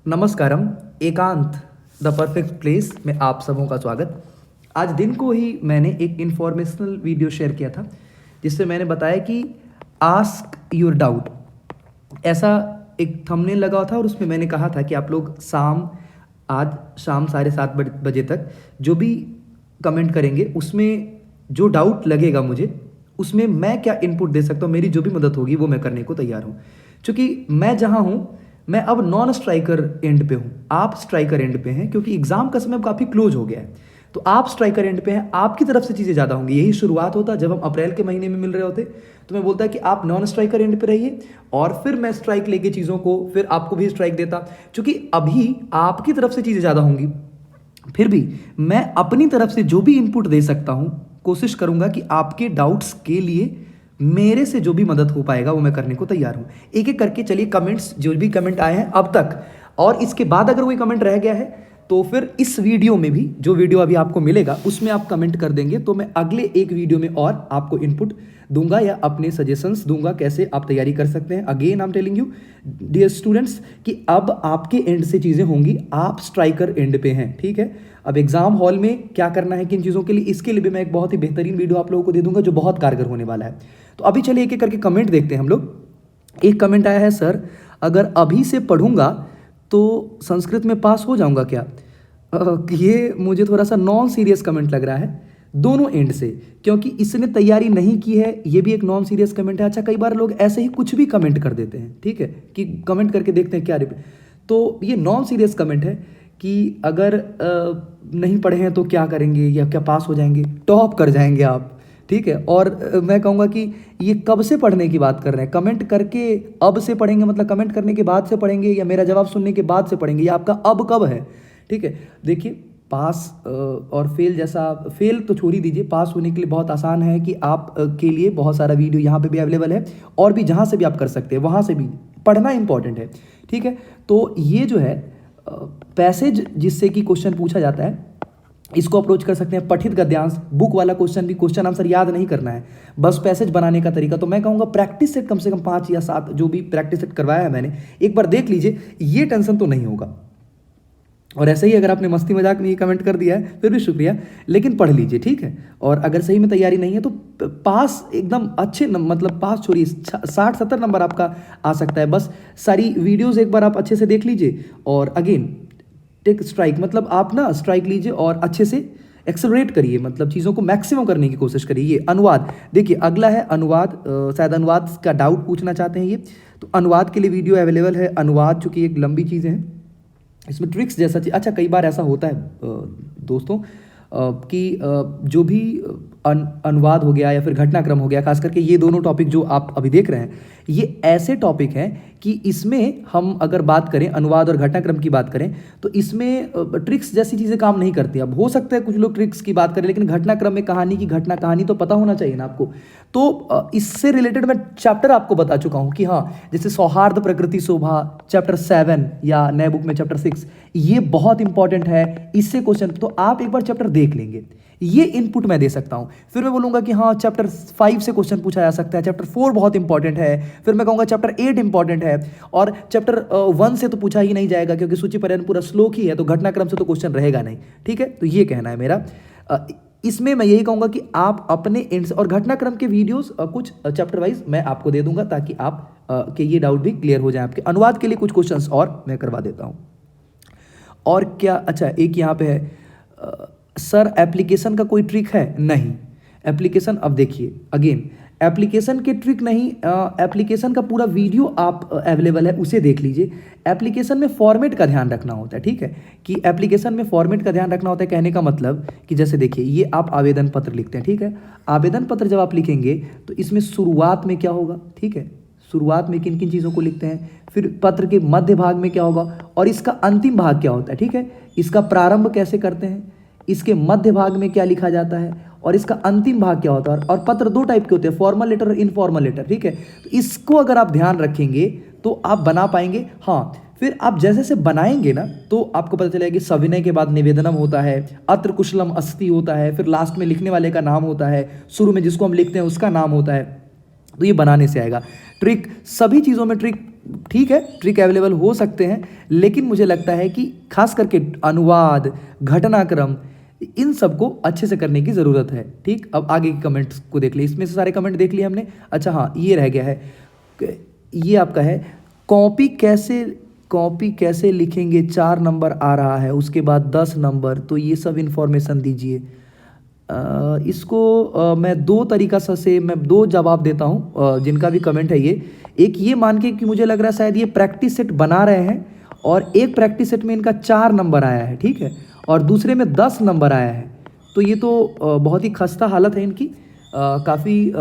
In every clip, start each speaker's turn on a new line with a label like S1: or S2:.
S1: नमस्कारम। एकांत the perfect place में आप सबों का स्वागत। आज दिन को ही मैंने एक इन्फॉर्मेशनल वीडियो शेयर किया था जिससे मैंने बताया कि आस्क योर डाउट, ऐसा एक थंबनेल लगा हुआ था और उसमें मैंने कहा था कि आप लोग आज शाम 7:30 बजे तक जो भी कमेंट करेंगे उसमें जो डाउट लगेगा मुझे उसमें मैं क्या इनपुट दे सकता हूँ, मेरी जो भी मदद होगी वो मैं करने को तैयार हूँ। क्योंकि मैं जहाँ हूँ मैं अब नॉन स्ट्राइकर एंड पे हूँ, आप स्ट्राइकर एंड पे हैं, क्योंकि एग्जाम का समय अब काफ़ी क्लोज हो गया है। तो आप स्ट्राइकर एंड पे हैं, आपकी तरफ से चीज़ें ज़्यादा होंगी। यही शुरुआत होता जब हम अप्रैल के महीने में मिल रहे होते तो मैं बोलता कि आप नॉन स्ट्राइकर एंड पे रहिए और फिर मैं स्ट्राइक लेके चीज़ों को फिर आपको भी स्ट्राइक देता, क्योंकि अभी आपकी तरफ से चीज़ें ज़्यादा होंगी। फिर भी मैं अपनी तरफ से जो भी इनपुट दे सकता हूँ कोशिश करूँगा कि आपके डाउट्स के लिए मेरे से जो भी मदद हो पाएगा वो मैं करने को तैयार हूँ। एक एक करके चलिए कमेंट्स, जो भी कमेंट आए हैं अब तक और इसके बाद अगर कोई कमेंट रह गया है तो फिर इस वीडियो में भी, जो वीडियो अभी आपको मिलेगा उसमें आप कमेंट कर देंगे तो मैं अगले एक वीडियो में और आपको इनपुट दूंगा या अपने सजेशंस दूंगा कैसे आप तैयारी कर सकते हैं। Again I am telling you dear students कि अब आपके एंड से चीज़ें होंगी, आप स्ट्राइकर एंड पे हैं, ठीक है। अब एग्जाम हॉल में क्या करना है किन चीज़ों के लिए, इसके लिए भी मैं एक बहुत ही बेहतरीन वीडियो आप लोगों को दे दूंगा जो बहुत कारगर होने वाला है। तो अभी चलिए एक एक करके कमेंट देखते हैं हम लोग। एक कमेंट आया है, सर अगर अभी से पढ़ूंगा तो संस्कृत में पास हो जाऊंगा क्या? ये मुझे थोड़ा सा नॉन सीरियस कमेंट लग रहा है दोनों एंड से, क्योंकि इसने तैयारी नहीं की है, ये भी एक नॉन सीरियस कमेंट है। अच्छा, कई बार लोग ऐसे ही कुछ भी कमेंट कर देते हैं, ठीक है, कि कमेंट करके देखते हैं क्या रिप्लाई। तो ये नॉन सीरियस कमेंट है कि अगर नहीं पढ़े हैं तो क्या करेंगे या क्या पास हो जाएंगे, टॉप कर जाएंगे आप, ठीक है। और मैं कहूँगा कि ये कब से पढ़ने की बात कर रहे हैं, कमेंट करके अब से पढ़ेंगे मतलब कमेंट करने के बाद से पढ़ेंगे या मेरा जवाब सुनने के बाद से पढ़ेंगे, या आपका अब कब है, ठीक है। देखिए पास और फेल जैसा, फेल तो छोड़ ही दीजिए, पास होने के लिए बहुत आसान है कि आप के लिए बहुत सारा वीडियो यहाँ पे भी अवेलेबल है और भी जहाँ से भी आप कर सकते हैं, वहाँ से भी पढ़ना इंपॉर्टेंट है, ठीक है। तो ये जो है पैसेज जिससे कि क्वेश्चन पूछा जाता है इसको अप्रोच कर सकते हैं। पठित गद्यांश बुक वाला क्वेश्चन भी, क्वेश्चन आंसर याद नहीं करना है, बस पैसेज बनाने का तरीका। तो मैं कहूँगा प्रैक्टिस सेट कम से कम 5 या 7 जो भी प्रैक्टिस सेट करवाया है मैंने, एक बार देख लीजिए, ये टेंशन तो नहीं होगा। और ऐसे ही अगर आपने मस्ती मजाक में ये कमेंट कर दिया है फिर भी शुक्रिया, लेकिन पढ़ लीजिए, ठीक है। और अगर सही में तैयारी नहीं है तो पास एकदम अच्छे मतलब पास छोड़िए 60-70 नंबर आपका आ सकता है। बस सारी वीडियोस एक बार आप अच्छे से देख लीजिए और अगेन टेक स्ट्राइक, मतलब आप ना स्ट्राइक लीजिए और अच्छे से एक्सेलरेट करिए, मतलब चीज़ों को मैक्सिमम करने की कोशिश करिए। ये अनुवाद देखिए, अगला है अनुवाद, शायद अनुवाद का डाउट पूछना चाहते हैं ये, तो अनुवाद के लिए वीडियो अवेलेबल है। अनुवाद चूँकि एक लंबी चीज़ है, इसमें ट्रिक्स जैसा चीज। अच्छा, कई बार ऐसा होता है दोस्तों कि जो भी अनुवाद हो गया या फिर घटनाक्रम हो गया, खास करके ये दोनों टॉपिक जो आप अभी देख रहे हैं ये ऐसे टॉपिक हैं कि इसमें हम अगर बात करें अनुवाद और घटनाक्रम की बात करें तो इसमें ट्रिक्स जैसी चीज़ें काम नहीं करती। अब हो सकता है कुछ लोग ट्रिक्स की बात करें, लेकिन घटनाक्रम में कहानी की घटना कहानी तो पता होना चाहिए ना आपको। तो इससे रिलेटेड मैं चैप्टर आपको बता चुका हूँ कि हाँ, जैसे सौहार्द प्रकृति शोभा चैप्टर 7 या नए बुक में चैप्टर 6, ये बहुत इंपॉर्टेंट है, इससे क्वेश्चन, तो आप एक बार चैप्टर देख लेंगे, ये इनपुट मैं दे सकता हूं। फिर मैं बोलूंगा कि हाँ चैप्टर 5 से क्वेश्चन पूछा जा सकता है, चैप्टर 4 बहुत इंपॉर्टेंट है, फिर मैं कहूंगा चैप्टर 8 इंपॉर्टेंट है, और चैप्टर 1 से तो पूछा ही नहीं जाएगा क्योंकि सूची पर्यटन पूरा श्लोक ही है, तो घटनाक्रम से तो क्वेश्चन रहेगा नहीं, ठीक है। तो ये कहना है मेरा। इसमें मैं यही कहूंगा कि आप अपने एंड से, और घटनाक्रम के वीडियोस कुछ चैप्टर वाइज मैं आपको दे दूंगा ताकि आप के ये डाउट भी क्लियर हो जाए आपके। अनुवाद के लिए कुछ क्वेश्चंस और मैं करवा देता हूं। और क्या, अच्छा एक यहाँ पे है, सर एप्लीकेशन का कोई ट्रिक है? नहीं, एप्लीकेशन, अब देखिए अगेन एप्लीकेशन के ट्रिक नहीं, एप्लीकेशन का पूरा वीडियो आप अवेलेबल है, उसे देख लीजिए। एप्लीकेशन में फॉर्मेट का ध्यान रखना होता है, ठीक है, कि एप्लीकेशन में फॉर्मेट का ध्यान रखना होता है। कहने का मतलब कि जैसे देखिए ये आप आवेदन पत्र लिखते हैं, ठीक है, आवेदन पत्र जब आप लिखेंगे तो इसमें शुरुआत में क्या होगा, ठीक है, शुरुआत में किन किन चीज़ों को लिखते हैं, फिर पत्र के मध्य भाग में क्या होगा और इसका अंतिम भाग क्या होता है, ठीक है, इसका प्रारंभ कैसे करते हैं, इसके मध्य भाग में क्या लिखा जाता है और इसका अंतिम भाग क्या होता है। और पत्र 2 टाइप के होते हैं, फॉर्मल लेटर और इनफॉर्मल लेटर, ठीक है। तो इसको अगर आप ध्यान रखेंगे तो आप बना पाएंगे। हाँ, फिर आप जैसे जैसे बनाएंगे ना तो आपको पता चलेगा कि सविनय के बाद निवेदनम होता है, अत्र कुशलम अस्ति होता है, फिर लास्ट में लिखने वाले का नाम होता है, शुरू में जिसको हम लिखते हैं उसका नाम होता है। तो ये बनाने से आएगा। ट्रिक, सभी चीज़ों में ट्रिक ठीक है, ट्रिक अवेलेबल हो सकते हैं, लेकिन मुझे लगता है कि खास करके अनुवाद, घटनाक्रम, इन सबको अच्छे से करने की ज़रूरत है। ठीक, अब आगे के कमेंट्स को देख लिए, इसमें से सारे कमेंट देख लिए हमने। अच्छा हाँ, ये रह गया है, ये आपका है, कॉपी कैसे लिखेंगे, 4 नंबर आ रहा है उसके बाद 10 नंबर, तो ये सब इन्फॉर्मेशन दीजिए। इसको मैं दो तरीका से मैं दो जवाब देता हूँ, जिनका भी कमेंट है ये। एक ये मान के कि मुझे लग रहा है शायद ये प्रैक्टिस सेट बना रहे हैं, और एक प्रैक्टिस सेट में इनका 4 नंबर आया है, ठीक है, और दूसरे में 10 नंबर आया है। तो ये तो बहुत ही खस्ता हालत है इनकी, काफ़ी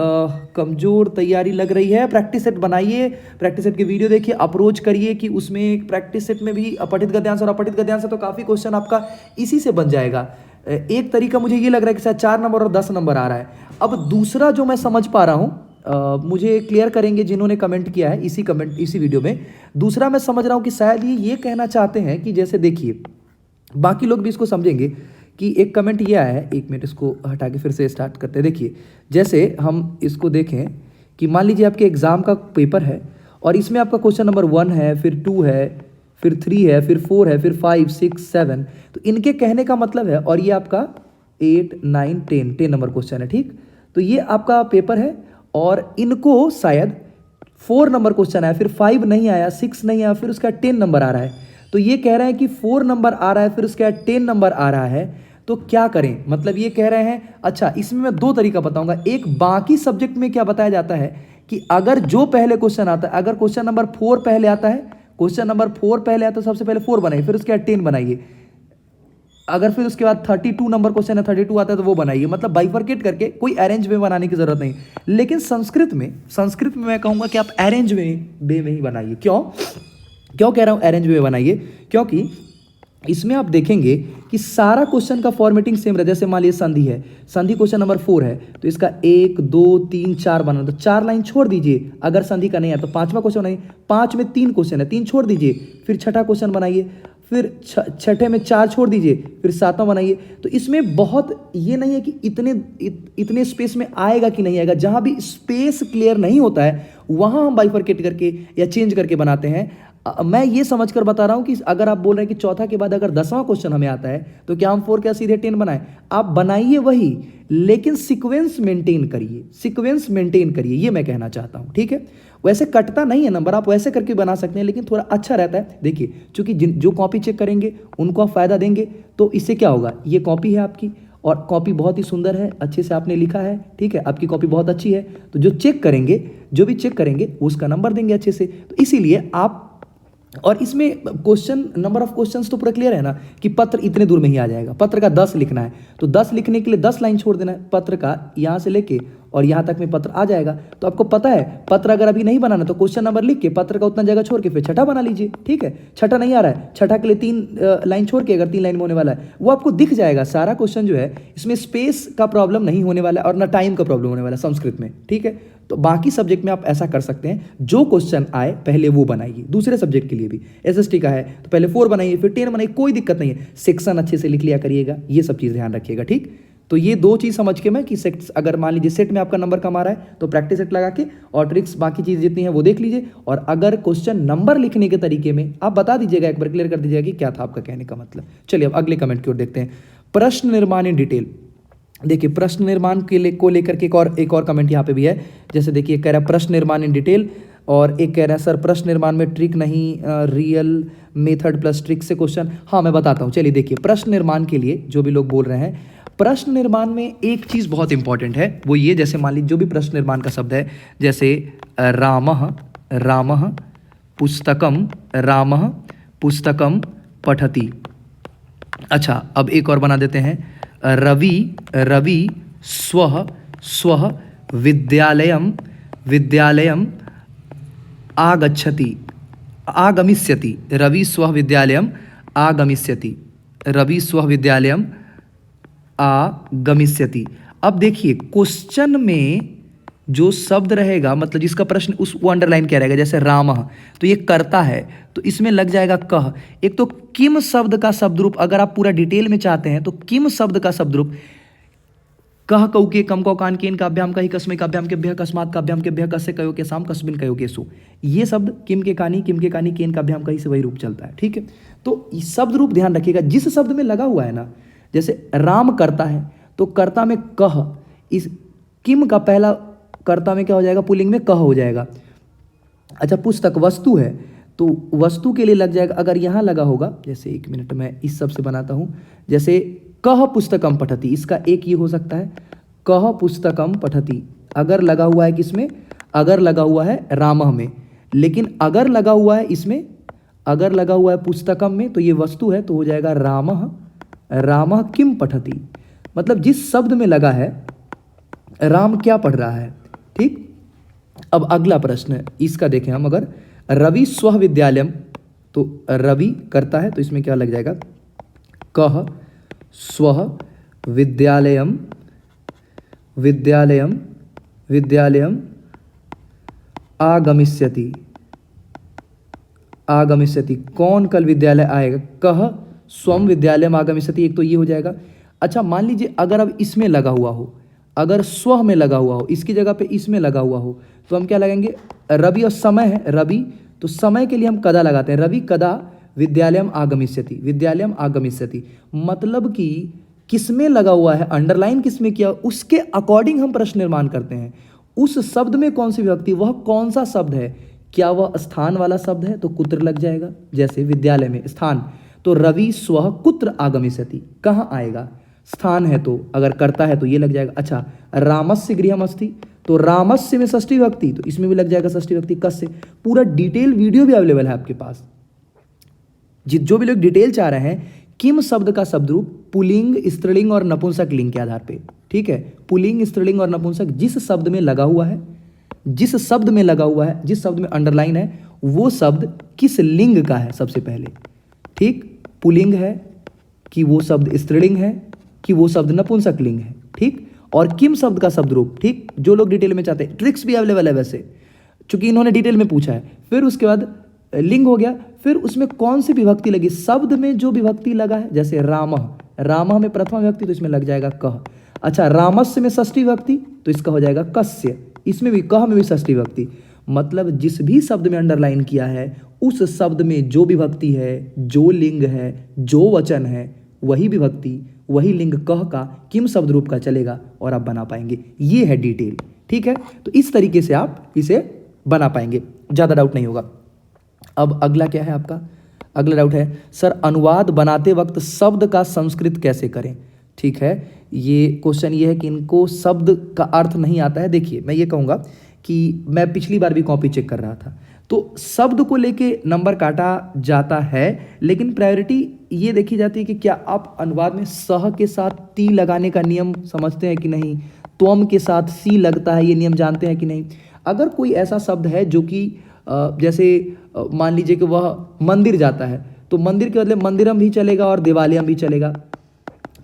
S1: कमज़ोर तैयारी लग रही है। प्रैक्टिस सेट बनाइए, प्रैक्टिस सेट की वीडियो देखिए, अप्रोच करिए कि उसमें प्रैक्टिस सेट में भी अपठित गद्यांश और अपठित गद्यांश है, तो काफ़ी क्वेश्चन आपका इसी से बन जाएगा। एक तरीका मुझे ये लग रहा है कि शायद 4 नंबर और 10 नंबर आ रहा है। अब दूसरा जो मैं समझ पा रहा हूँ, मुझे क्लियर करेंगे जिन्होंने कमेंट किया है इसी वीडियो में। दूसरा मैं समझ रहा हूँ कि शायद ये कहना चाहते हैं कि जैसे देखिए, बाकी लोग भी इसको समझेंगे कि एक कमेंट ये आया है, एक मिनट इसको हटा के फिर से स्टार्ट करते हैं। देखिए, जैसे हम इसको देखें कि मान लीजिए आपके एग्ज़ाम का पेपर है और इसमें आपका क्वेश्चन नंबर 1 है, फिर 2 है, फिर 3 है, फिर 4 है, फिर 5, 6, 7, तो इनके कहने का मतलब है, और ये आपका 8, 9, 10 नंबर क्वेश्चन है, ठीक। तो ये आपका पेपर है और इनको शायद 4 नंबर क्वेश्चन आया, फिर 5 नहीं आया, 6 नहीं आया, फिर उसका 10 नंबर आ रहा है। तो ये कह रहे हैं कि 4 नंबर आ रहा है, फिर उसके बाद 10 नंबर आ रहा है, तो क्या करें? मतलब ये कह रहे हैं, अच्छा इसमें मैं 2 तरीका बताऊंगा। एक, बाकी सब्जेक्ट में क्या बताया जाता है कि अगर जो पहले क्वेश्चन आता है, अगर क्वेश्चन नंबर 4 पहले आता है, क्वेश्चन नंबर 4 पहले आता है, सबसे पहले 4 बनाइए, फिर उसके बाद 10 बनाइए। अगर फिर उसके बाद 32 नंबर क्वेश्चन है, 32 आता है तो वो बनाइए। मतलब बाइफरकेट करके, कोई अरेंज वे बनाने की जरूरत नहीं। लेकिन संस्कृत में मैं कहूंगा कि आप अरेंज वे में ही बनाइए। क्यों कह रहा हूं अरेंज वे बनाइए? क्योंकि इसमें आप देखेंगे कि सारा क्वेश्चन का फॉर्मेटिंग सेम रहे। जैसे मान लीजिए संधि है, संधि क्वेश्चन नंबर 4 है, तो इसका 1, 2, 3, 4 बनाना, तो 4 लाइन छोड़ दीजिए। अगर संधि का नहीं है तो 5वां क्वेश्चन बनाइए। 5 में 3 क्वेश्चन है, 3 छोड़ दीजिए, फिर 6ठा क्वेश्चन बनाइए, फिर 6ठे में 4 छोड़ दीजिए, फिर 7वां बनाइए। तो इसमें बहुत ये नहीं है कि इतने स्पेस में आएगा कि नहीं आएगा। जहां भी स्पेस क्लियर नहीं होता है वहां हम बाइफरकेट करके या चेंज करके बनाते हैं। मैं ये समझकर बता रहा हूं कि अगर आप बोल रहे हैं कि चौथा के बाद अगर 10वां क्वेश्चन हमें आता है, तो क्या हम 4 क्या सीधे 10 बनाएं? आप बनाइए वही, लेकिन सीक्वेंस मेंटेन करिए, ये मैं कहना चाहता हूं, ठीक है। वैसे कटता नहीं है नंबर, आप वैसे करके बना सकते हैं, लेकिन थोड़ा अच्छा रहता है। देखिए, चूंकि जो कॉपी चेक करेंगे उनको आप फायदा देंगे, तो इससे क्या होगा, ये कॉपी है आपकी और कॉपी बहुत ही सुंदर है, अच्छे से आपने लिखा है, ठीक है, आपकी कॉपी बहुत अच्छी है, तो जो भी चेक करेंगे उसका नंबर देंगे अच्छे से। तो इसीलिए आप, और इसमें क्वेश्चन नंबर ऑफ क्वेश्चंस तो पूरा क्लियर है ना कि पत्र इतने दूर में ही आ जाएगा। पत्र का 10 लिखना है, तो 10 लिखने के लिए 10 लाइन छोड़ देना है पत्र का, यहाँ से लेके और यहाँ तक में पत्र आ जाएगा। तो आपको पता है, पत्र अगर अभी नहीं बनाना तो क्वेश्चन नंबर लिख के पत्र का उतना जगह छोड़ के फिर 6ठा बना लीजिए, ठीक है। 6ठा नहीं आ रहा है, 6ठा के लिए 3 लाइन छोड़ के, अगर 3 लाइन में होने वाला है वो आपको दिख जाएगा सारा क्वेश्चन जो है। इसमें स्पेस का प्रॉब्लम नहीं होने वाला है और ना टाइम का प्रॉब्लम होने वाला है संस्कृत में, ठीक है। तो बाकी सब्जेक्ट में आप ऐसा कर सकते हैं, जो क्वेश्चन आए पहले वो बनाइए। दूसरे सब्जेक्ट के लिए भी एसएसटी का है तो पहले 4 बनाइए, फिर 10 बनाइए, कोई दिक्कत नहीं है। सेक्शन अच्छे से लिख लिया करिएगा, ये सब चीज़ ध्यान रखिएगा, ठीक। तो ये 2 चीज़ समझ के मैं कि सेट, अगर मान लीजिए सेट में आपका नंबर कम आ रहा है तो प्रैक्टिस सेट लगा के और ट्रिक्स बाकी चीज़ जितनी है वो देख लीजिए। और अगर क्वेश्चन नंबर लिखने के तरीके में आप बता दीजिएगा, एक बार क्लियर कर दीजिएगा कि क्या था आपका कहने का मतलब। चलिए अब अगले कमेंट की ओर देखते हैं। प्रश्न निर्माण इन डिटेल। देखिए, प्रश्न निर्माण को लेकर के एक और कमेंट यहाँ पे भी है। जैसे देखिए, कह रहा है प्रश्न निर्माण इन डिटेल, और एक कह रहा है सर प्रश्न निर्माण में ट्रिक नहीं, रियल मेथड प्लस ट्रिक से क्वेश्चन। हाँ, मैं बताता हूँ। चलिए देखिए, प्रश्न निर्माण के लिए जो भी लोग बोल रहे हैं, प्रश्न निर्माण में एक चीज़ बहुत इंपॉर्टेंट है, वो ये, जैसे मान लीजिए जो भी प्रश्न निर्माण का शब्द है, जैसे रामः पुस्तकम पठति। अच्छा, अब एक और बना देते हैं, रवि स्वः विद्यालयम आगमिष्यति। रवि स्वः विद्यालयम आगमिष्यति। अब देखिए, क्वेश्चन में जो शब्द रहेगा, मतलब जिसका प्रश्न, उस वो अंडरलाइन क्या रहेगा। जैसे रामः, तो ये करता है, तो इसमें लग जाएगा कह। एक तो किम शब्द का शब्द रूप, अगर आप पूरा डिटेल में चाहते हैं तो किम शब्द का शब्द रूप कह कऊ के कम कौ कान केन काभ्याम कही कस्मै काभ्याम के भ्य कस्मात काभ्याम के भ्य कस्य कयो के साम कस्मिन कयो के सु। ये शब्द किम के कानी केन काभ्याम कही से वही रूप चलता है, ठीक है। तो शब्द रूप ध्यान रखिएगा, जिस शब्द में लगा हुआ है ना, जैसे राम करता है तो कर्ता में कह, इस किम का पहला कर्ता में क्या हो जाएगा, पुल्लिंग में कह हो जाएगा। अच्छा, पुस्तक वस्तु है तो वस्तु के लिए लग जाएगा, अगर यहाँ लगा होगा, जैसे एक मिनट मैं इस सब से बनाता हूँ, जैसे कह पुस्तकम पठति, इसका एक ये हो सकता है कह पुस्तकम पठति, अगर लगा हुआ है किसमें, अगर लगा हुआ है रामह में, लेकिन अगर लगा हुआ है इसमें, अगर लगा हुआ है पुस्तकम में, तो ये वस्तु है तो हो जाएगा रामह, रामह किम पठति, मतलब जिस शब्द में लगा है राम क्या पढ़ रहा है, ठीक। अब अगला प्रश्न इसका देखें हम, अगर रवि स्व विद्यालयम, तो रवि करता है तो इसमें क्या लग जाएगा, कह स्व विद्यालयम, विद्यालयम विद्यालयम आगमिष्यति, आगमिष्यति, कौन कल विद्यालय आएगा, कह स्वम विद्यालयम आगमिष्यति, एक तो ये हो जाएगा। अच्छा, मान लीजिए अगर अब इसमें लगा हुआ हो, अगर स्व में लगा हुआ हो, इसकी जगह पे इसमें लगा हुआ हो, तो हम क्या लगाएंगे, रवि और समय है, रवि तो समय के लिए हम कदा लगाते हैं, रवि कदा विद्यालयम आगमिष्यति, विद्यालयम आगमिष्यति, मतलब कि किसमें लगा हुआ है, अंडरलाइन किसमें किया, उसके अकॉर्डिंग हम प्रश्न निर्माण करते हैं। उस शब्द में कौन सी विभक्ति, वह कौन सा शब्द है, क्या वह स्थान वाला शब्द है तो कुत्र लग जाएगा, जैसे विद्यालय में स्थान, तो रवि स्व कुत्र आगमिष्यति, कहाँ आएगा, स्थान है तो अगर करता है तो ये लग जाएगा। अच्छा, रामस्य गृहमस्ति, तो रामस्य में षष्ठी विभक्ति, तो इसमें भी लग जाएगा षष्ठी विभक्ति कस्य। पूरा डिटेल वीडियो भी अवेलेबल है आपके पास, जो भी लोग डिटेल चाह रहे हैं, किम शब्द का शब्द रूप पुल्लिंग, स्त्रीलिंग और नपुंसक लिंग के आधार पे, ठीक है। पुल्लिंग, स्त्रीलिंग और नपुंसक जिस शब्द में लगा हुआ है, जिस शब्द में लगा हुआ है, जिस शब्द में अंडरलाइन है, वो शब्द किस लिंग का है सबसे पहले, ठीक। पुल्लिंग है कि वो शब्द स्त्रीलिंग है कि वो शब्द नपुंसक लिंग है, ठीक। और किम शब्द का शब्द रूप, ठीक, जो लोग डिटेल में चाहते हैं, ट्रिक्स भी अवेलेबल है वैसे, चूंकि इन्होंने डिटेल में पूछा है। फिर उसके बाद लिंग हो गया, फिर उसमें कौन सी विभक्ति लगी, शब्द में जो विभक्ति लगा है, जैसे रामः, रामः में प्रथमा विभक्ति तो इसमें लग जाएगा कह। अच्छा, रामस्य में षष्ठी विभक्ति तो इसका हो जाएगा कस्य, इसमें भी कह में भी षष्ठी विभक्ति, मतलब जिस भी शब्द में अंडरलाइन किया है उस शब्द में जो विभक्ति है, जो लिंग है, जो वचन है, वही विभक्ति, वही लिंग कह का किम शब्द रूप का चलेगा और आप बना पाएंगे। ये है डिटेल, ठीक है। तो इस तरीके से आप इसे बना पाएंगे, ज़्यादा डाउट नहीं होगा। अब अगला क्या है आपका, अगला डाउट है सर अनुवाद बनाते वक्त शब्द का संस्कृत कैसे करें, ठीक है। ये क्वेश्चन ये है कि इनको शब्द का अर्थ नहीं आता है। देखिए, मैं ये कहूँगा कि मैं पिछली बार भी कॉपी चेक कर रहा था, तो शब्द को लेके नंबर काटा जाता है, लेकिन प्रायोरिटी ये देखी जाती है कि क्या आप अनुवाद में सह के साथ ती लगाने का नियम समझते हैं कि नहीं, त्वम के साथ सी लगता है, ये नियम जानते हैं कि नहीं। अगर कोई ऐसा शब्द है जो कि जैसे मान लीजिए कि वह मंदिर जाता है, तो मंदिर के बदले मंदिरम भी चलेगा और देवालयम भी चलेगा,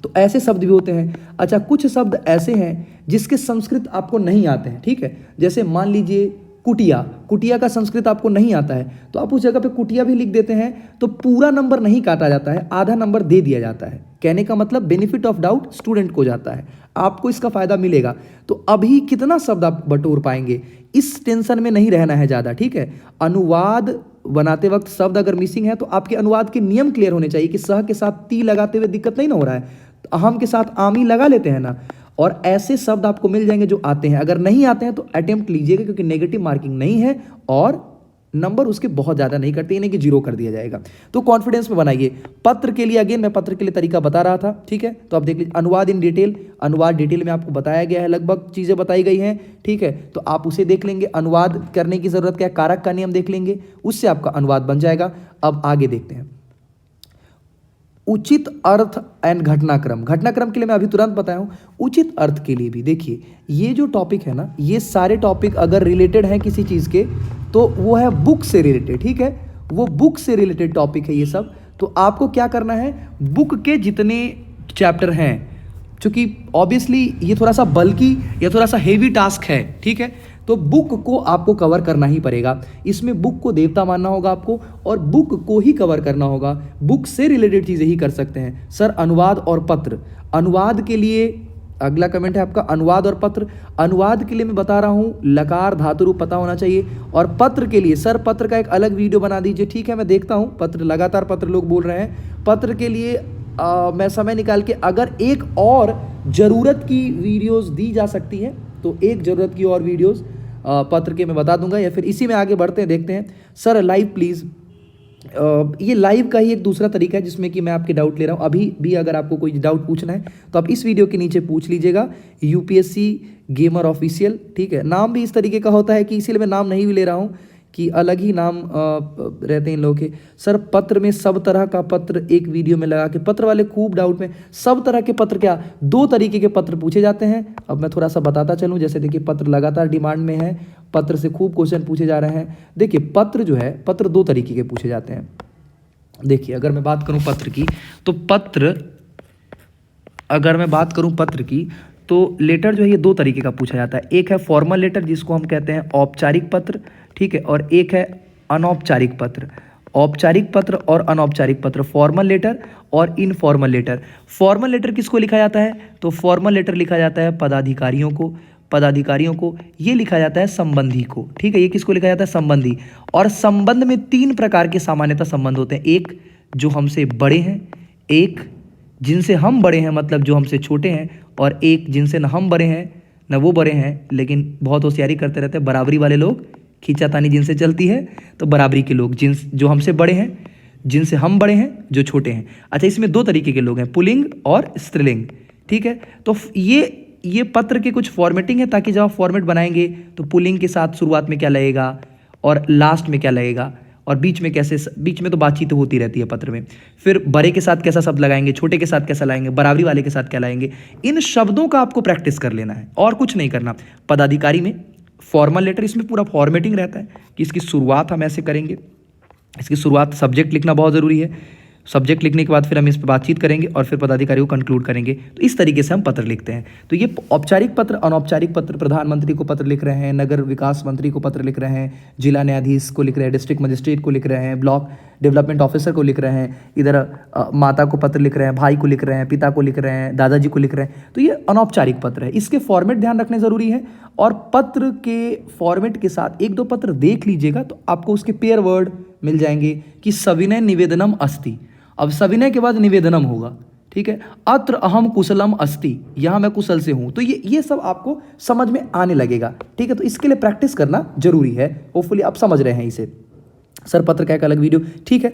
S1: तो ऐसे शब्द भी होते हैं। अच्छा, कुछ शब्द ऐसे हैं जिसके संस्कृत आपको नहीं आते हैं, ठीक है। जैसे मान लीजिए कुटिया, कुटिया का संस्कृत आपको नहीं आता है, तो आप उस जगह पे कुटिया भी लिख देते हैं, तो पूरा नंबर नहीं काटा जाता है, आधा नंबर दे दिया जाता है। कहने का मतलब बेनिफिट ऑफ डाउट स्टूडेंट को जाता है, आपको इसका फायदा मिलेगा। तो अभी कितना शब्द आप बटोर पाएंगे, इस टेंशन में नहीं रहना है ज़्यादा, ठीक है। अनुवाद बनाते वक्त शब्द अगर मिसिंग है तो आपके अनुवाद के नियम क्लियर होने चाहिए कि सह के साथ ती लगाते हुए दिक्कत नहीं ना हो रहा है, तो अहम के साथ आमी लगा लेते हैं ना, और ऐसे शब्द आपको मिल जाएंगे जो आते हैं। अगर नहीं आते हैं तो अटेम्प्ट लीजिएगा, क्योंकि नेगेटिव मार्किंग नहीं है और नंबर उसके बहुत ज़्यादा नहीं करते, यानी कि 0 कर दिया जाएगा। तो कॉन्फिडेंस में बनाइए। पत्र के लिए अगेन मैं पत्र के लिए तरीका बता रहा था, ठीक है। तो आप देख लीजिए, अनुवाद इन डिटेल, अनुवाद डिटेल में आपको बताया गया है, लगभग चीज़ें बताई गई हैं, ठीक है। तो आप उसे देख लेंगे, अनुवाद करने की ज़रूरत क्या है, कारक का नियम देख लेंगे, उससे आपका अनुवाद बन जाएगा। अब आगे देखते हैं उचित अर्थ एंड घटनाक्रम। घटनाक्रम के लिए मैं अभी तुरंत बताया हूँ, उचित अर्थ के लिए भी देखिए, ये जो टॉपिक है ना, ये सारे टॉपिक अगर रिलेटेड हैं किसी चीज़ के तो वो है बुक से रिलेटेड, ठीक है। वो बुक से रिलेटेड टॉपिक है ये सब। तो आपको क्या करना है, बुक के जितने चैप्टर हैं, चूँकि ऑब्वियसली ये थोड़ा सा बल्कि या थोड़ा सा हेवी टास्क है, ठीक है, तो बुक को आपको कवर करना ही पड़ेगा। इसमें बुक को देवता मानना होगा आपको और बुक को ही कवर करना होगा, बुक से रिलेटेड चीज़ें ही कर सकते हैं। सर अनुवाद और पत्र, अनुवाद के लिए अगला कमेंट है आपका अनुवाद और पत्र। अनुवाद के लिए मैं बता रहा हूँ लकार धातु रूप पता होना चाहिए, और पत्र के लिए सर पत्र का एक अलग वीडियो बना दीजिए। ठीक है, मैं देखता हूँ पत्र, लगातार पत्र लोग बोल रहे हैं। पत्र के लिए मैं समय निकाल के अगर एक और ज़रूरत की वीडियोस दी जा सकती है तो एक ज़रूरत की और वीडियोस पत्र के मैं बता दूंगा, या फिर इसी में आगे बढ़ते हैं, देखते हैं। सर लाइव प्लीज़, ये लाइव का ही एक दूसरा तरीका है जिसमें कि मैं आपके डाउट ले रहा हूँ। अभी भी अगर आपको कोई डाउट पूछना है तो आप इस वीडियो के नीचे पूछ लीजिएगा, यूपीएससी गेमर ऑफिशियल। ठीक है, नाम भी इस तरीके का होता है कि इसीलिए मैं नाम नहीं भी ले रहा हूँ कि अलग ही नाम रहते हैं इन लोगों के। सर पत्र में सब तरह का पत्र एक वीडियो में लगा के, पत्र वाले खूब डाउट में, सब तरह के पत्र क्या, 2 तरीके के पत्र पूछे जाते हैं। अब मैं थोड़ा सा बताता चलूँ, जैसे देखिए पत्र लगातार डिमांड में है, पत्र से खूब क्वेश्चन पूछे जा रहे हैं। देखिए पत्र जो है, पत्र 2 तरीके के पूछे जाते हैं। देखिए अगर मैं बात करूँ पत्र की, तो अगर मैं बात करूँ पत्र की, तो लेटर जो है ये 2 तरीके का पूछा जाता है। एक है फॉर्मल लेटर जिसको हम कहते हैं औपचारिक पत्र, ठीक है, और एक है अनौपचारिक पत्र। औपचारिक पत्र और अनौपचारिक पत्र, फॉर्मल लेटर और इनफॉर्मल लेटर। फॉर्मल लेटर किसको लिखा जाता है, तो फॉर्मल लेटर लिखा जाता है पदाधिकारियों को, ये लिखा जाता है संबंधी को। ठीक है, ये किसको लिखा जाता है, संबंधी। और संबंध में 3 प्रकार के सामान्यतः संबंध होते हैं। एक जो हमसे बड़े हैं, एक जिनसे हम बड़े हैं मतलब जो हमसे छोटे हैं, और एक जिनसे न हम बड़े हैं न वो बड़े हैं लेकिन बहुत होशियारी करते रहते हैं, बराबरी वाले लोग, खींचातानी जिनसे चलती है, तो बराबरी के लोग जो हमसे बड़े हैं, जिनसे हम बड़े हैं, जो छोटे हैं। अच्छा, इसमें 2 तरीके के लोग हैं, पुल्लिंग और स्त्रीलिंग। ठीक है, तो ये पत्र के कुछ फॉर्मेटिंग है, ताकि जब आप फॉर्मेट बनाएंगे तो पुल्लिंग के साथ शुरुआत में क्या लगेगा और लास्ट में क्या लगेगा, और बीच में तो बातचीत होती रहती है पत्र में। फिर बड़े के साथ कैसा शब्द लगाएंगे, छोटे के साथ कैसा लाएंगे, बराबरी वाले के साथ क्या लाएंगे, इन शब्दों का आपको प्रैक्टिस कर लेना है और कुछ नहीं करना। पदाधिकारी में फॉर्मल लेटर, इसमें पूरा फॉर्मेटिंग रहता है कि इसकी शुरुआत हम ऐसे करेंगे, इसकी शुरुआत सब्जेक्ट लिखना बहुत ज़रूरी है। सब्जेक्ट लिखने के बाद फिर हम इस पर बातचीत करेंगे और फिर पदाधिकारी को कंक्लूड करेंगे। तो इस तरीके से हम पत्र लिखते हैं। तो ये औपचारिक पत्र, अनौपचारिक पत्र, प्रधानमंत्री को पत्र लिख रहे हैं, नगर विकास मंत्री को पत्र लिख रहे हैं, जिला न्यायाधीश को लिख रहे हैं, डिस्ट्रिक्ट मजिस्ट्रेट को लिख रहे हैं, ब्लॉक डेवलपमेंट ऑफिसर को लिख रहे हैं, इधर माता को पत्र लिख रहे हैं, भाई को लिख रहे हैं, पिता को लिख रहे हैं, दादाजी को लिख रहे हैं। तो ये अनौपचारिक पत्र है, इसके फॉर्मेट ध्यान रखने ज़रूरी है। और पत्र के फॉर्मेट के साथ 1-2 पत्र देख लीजिएगा तो आपको उसके पेयर वर्ड मिल जाएंगे कि सविनय निवेदनम अस्ति। अब सविनय के बाद निवेदनम होगा, ठीक है। अत्र अहम कुशलम अस्ति, यहाँ मैं कुशल से हूँ। तो ये सब आपको समझ में आने लगेगा, ठीक है। तो इसके लिए प्रैक्टिस करना जरूरी है। होपफुली आप समझ रहे हैं इसे। सर पत्र का एक अलग वीडियो, ठीक है।